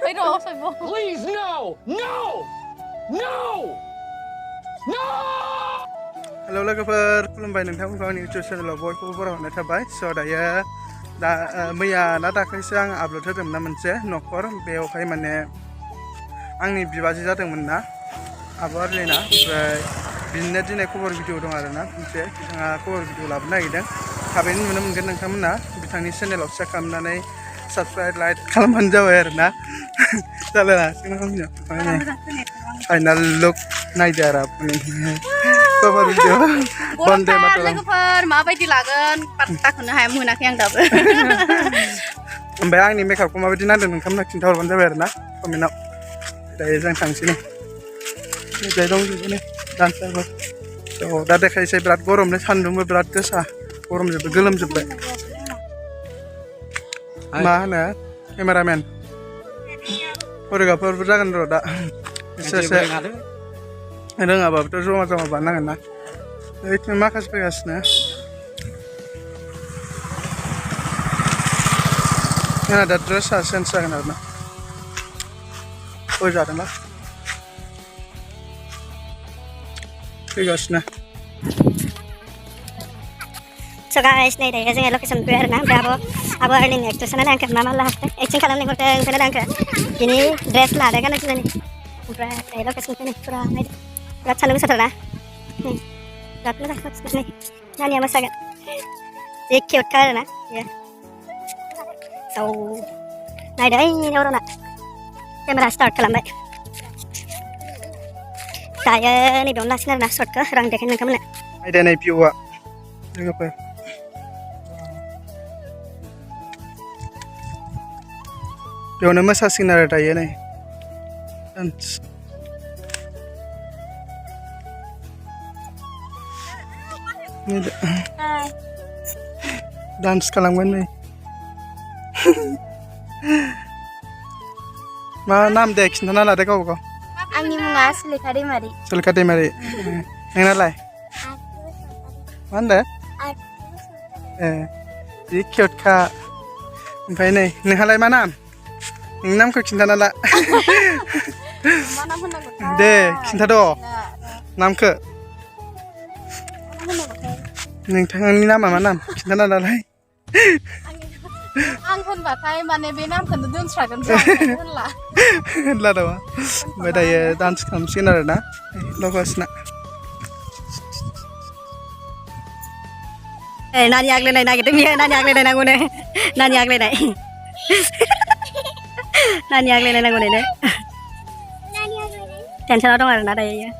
Please no no no no Halo logoफोर खुलुमबाय नोंथांमोनखौ आंनि YouTube चेनेलाव बयखौबो बरायहरनाय थाबाय स' दायो मैया ना दाख्लैसो आं आपल'ड होदोंमोन ना मोनसे न'खर बेवहाय माने आंनि बिबाजै जादोंमोन ना आब' आर्लिना ओमफ्राय बिदिनो दिनै कभार भिडिअ दं आरोना मोनसे बिथाङा कभार भिडिअ लाबोनो नागिरदों थाबैनो नुनो मोनगोन नोंथांमोना बिथांनि चेनेलाव चेक खालामनानै साबस्क्राइब लाइक खालामबानो जाबाय आरोना फाइनाल लुक नायदो आरो कभार भिडिअ बन्दे मातरम लोगोफोर माबायदि लागोन पात्ताखौनो हाया मोनाखै आं दाबो ओमफ्राय आंनि मेकआपखौ माबायदि नांदों नोंथांमोना खिन्थाहरबानो जाबाय आरोना कमेन्टआव दायो जों थांसै नै जाय दंजोबो नै डान्सारबो दा देखायसै बिराद गरमनो सान्दुंबो बिराद गोसा गरमजोबो गोलोमजोब्बाय मा होनो केमेरामेन फरिखाफोरबो जागोन र' दा एसे एसे रोङाबाबोथ' जमा जमा बानायनांगोन ना ओइथिं माखासे फैगासिनो जोंना दा ड्रेसआ चेन्ज जागोन आरोना गय जादोंना फैगासिनो So guys, नै दायो जोङो लकेसन फैबाय आरोना ओमफ्राय आब' आर्लिनि एक्ट्रेसआ नायदों आंखौ मा लाहोदों एक्टिं खालामनो हरदों ओमफ्राय नायदों आंखौ बिनि ड्रेस लादों गाननो जोमनायनि ओमफ्राय दायो लकेसन फैनाय फुरा नायदो बिराद सान्दुं गोसाथारना बिराद मोजां लकेसन नै नानिया मोसागोन जि किउटखा आरोना बेयो स' नायदो ओइ अरना केमेरा स्टार्ट खालामबाय दायो नैबेयावनो लासिगोन आरोना शर्टखौ रां देखायनो नोंथांमोननो नायदो नै भिउआ लोगोफोर बेयावनो मोसासिगोन आरो दायो नै डान्स डान्स खालामगोन नै मा नाम दे खिन्थाना लादो गाव गाव आंनि मुङा सुलेखा दैमारि सुलेखा दैमारि नोंनालाय मा होनदों जि किउटखा ओमफ्राय नै नोंहालाय मा नाम नोंनि नामखौ खिन्थाना ला दे खिन्थाद' नामखौ नोंथांनि नामा मा नाम खिन्थाना लालाय आं होनबाथाय माने बे नामखौनो दोनस्रागोन होनला दावा ओमफ्राय दायो डान्स खालामसिगोन आरो ना लगसना नानि आग्लायनाय नागिरदों बियो नानि आग्लायनाय नांगौनो नानि आग्लायनाय नानि आग्लायनाय नांगौनो टेनसनाव दं आरोना दायो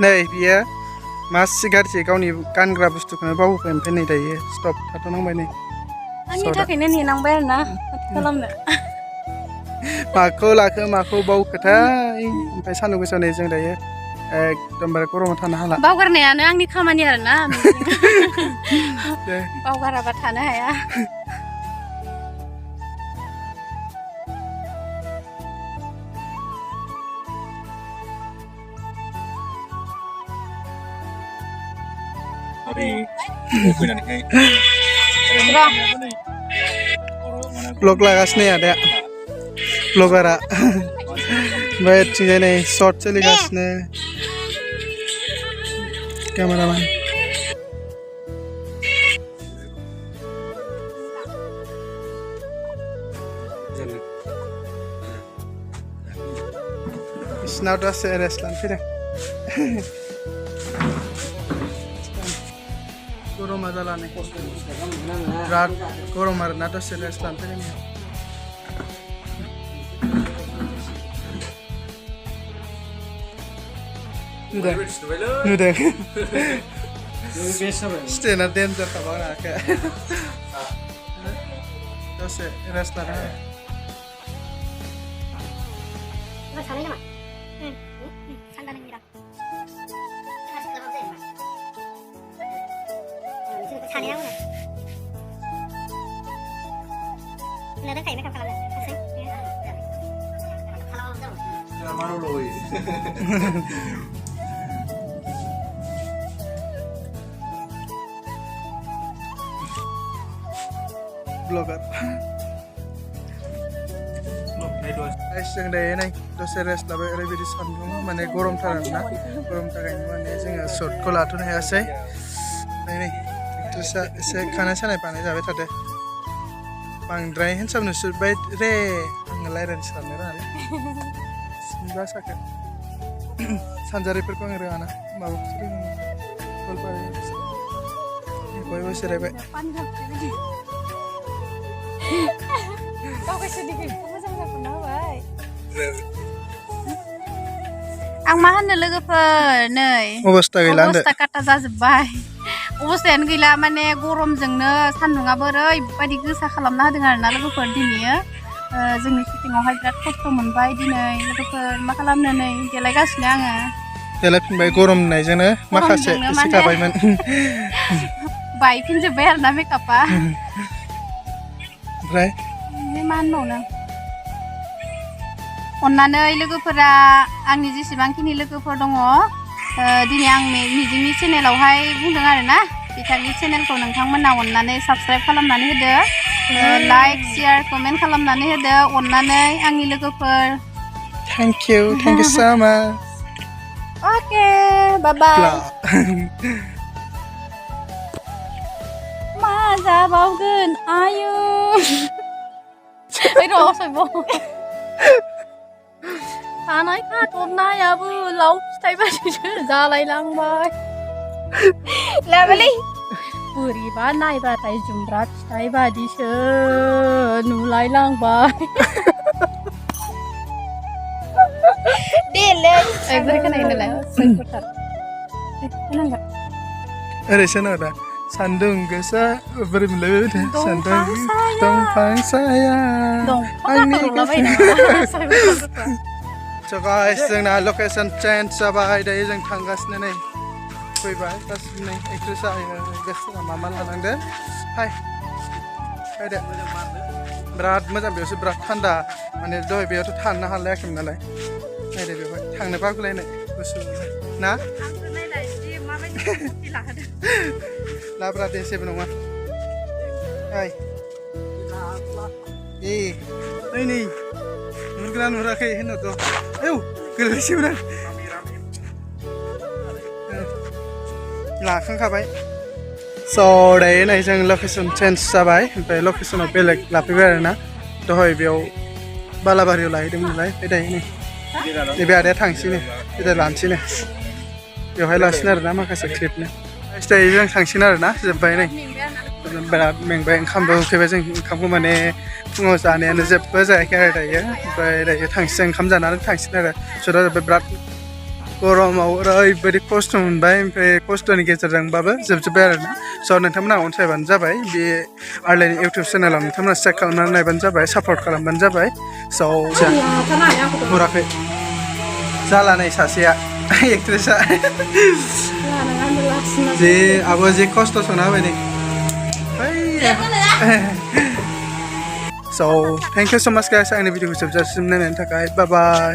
नै बियो मासि गाज्रि गावनि गानग्रा बुस्थुखौनो बावबाय ओमफ्राय नै दायो स्टप थाथ'नांबाय नै आंनि थाखायनो नेनांबाय आरोना माथो खालामनो माखौ लाखो माखौ बावखोथाय ओमफ्राय सान्दुं गोसा नै जों दायो एकदमबारे गरमाव थानो हाला बावगारनायानो आंनि खामानि आरोना बावगाराबा थानो हाया ब्लग लागासिनो आदाया ब्लगारा ओमफ्राय थिंजाय नै सर्ट सोलिगासिनो केमेरामेन बिसिनाव दसे रेस्ट लानो फैदों गरमा जाला नै बिराद गरम आरोना दसे रेस्ट लानो फैदों नुदों स्टेना डेन्जार खाबा नाखो दसे रेस्ट लानो 이거 자네 좀. 응. 산다는 이라. 지금 자네라고 해. 나도 가이메 깜깜하네. 알았어? Mano loi. ब्लॉगर guys जों दायो नै दसे रेस्ट लाबाय ओरैबायदि सान्दुं माने गरमथार आरोना गरम थाखायनो माने जोङो शर्टखौ लाथ'नो हायासै नै एक्ट्रेसा एसे खानाय सानाय बानाय जाबाय थादो बांद्राय हेन्डसाम नुसोबाय रे आङो रायज्लायनो साननो रोङालै सिनबा साखो सानजारिफोरखौ आं रोङाना माबाखौसो रोङो बयबो जिरायबाय Kau kasih dikit, kamu sama kenapa? Ang mahal na logoफोर नै अबस्था गैला होनदो अबस्था काटा जाजोब्बाय अबस्थायानो गैला माने गरमजोंनो सान्दुङाबो ओरैबायदि गोसा खालामना होदों आरोना लोगोफोर दिनैयो जोंनि शुटिंआवहाय बिराद खस्थ' मोनबाय दिनै लोगोफोर मा खालामनो नै देलायगासिनो आङो देलायफिनबाय गरम होननायजोंनो माखासे एसे थाबायमोन बायफिनजोब्बाय आरोना मेकआपा ओमफ्राय मा होनबावनो अन्नानै लोगोफोरा आंनि जेसेबांखिनि लोगोफोर दङ दिनै आं मिजिंनि चेनेलावहाय बुंदों आरोना बिथांनि चेनेलखौ नोंथांमोना अन्नानै साबस्क्राइब खालामनानै होदो लाइक शेयार कमेन्ट खालामनानै होदो अन्नानै आंनि लोगोफोर थेंक इउ सो माच अके बाय बाय मा जाबावगोन आयु ओइ र' सयब' थानाय खाथबनायाबो लाव फिथाइ बायदिसो जालायलांबाय लाबोलै बोरैबा नायबाथाय जुमब्रा फिथाइ बायदिसो नुलायलांबाय देलै एकदम खोनायोनालाय सयब'थार खोनांगोन ओरैसो नङा दा सान्दुं गोसा बोरै मोनलायबाय सान्दुं दंफां साया So guys जोंना लकेसन चेन्ज जाबाय दायो जों थांगासिनो नै फैबाय गासिबो नै एक्ट्रेसा गेस्टफोरा मा लानांदो हाय फायदो बिराद मोजां बेयावसो बिराद थान्दा माने दहाय बेयावथ' थानो हालायाखैमोन नालाय नायदो बेवहाय थांनो बागुलायनाय गुसु ना लाब्रा दे जेबो नङा हाय नै नुरगोना नुराखै होनोथ' औ गोलैसैमोन आं लाखांखाबाय स' दायो नै जों लकेसन चेन्ज जाबाय ओमफ्राय लकेसनाव बेलेग लाफैबाय आरोना दहाय बेयाव बालाबारियाव लाहैदोंमोन नालाय बे दायो नै नैबे आदाया थांसैनो बे लानोसैनो बेवहाय लासिनो आरोना माखासे क्लिपनो दायो जों थांसिगोन आरोना जोब्बाय नै बिराद मेंबाय ओंखामबो उखैबाय जों ओंखामखौ माने फुङाव जानायानो जेबो जायाखै आरो दायो ओमफ्राय दायो थांसिगोन ओंखाम जानानै थांसिगोन आरो सदा जाबाय बिराद गरमाव ओरैबायदि खस्थ' मोनबाय ओमफ्राय खस्थ'नि गेजेरजोंबाबो जोबजोब्बाय आरोना स' नोंथांमोना अनसायबानो जाबाय बे आर्लायनि इउटुब चेनेलाव नोंथांमोना चेक खालामनानै नायबानो जाबाय सापर्ट खालामबानो जाबाय स' नुराखै जाला नै सासेया एक्ट्रेसा जे आबो जे खस्थ' संना होबाय नै So thank you so much guys आंनि भिडिअखौ जोबजासिम नायनायनि थाखाय बाय बाय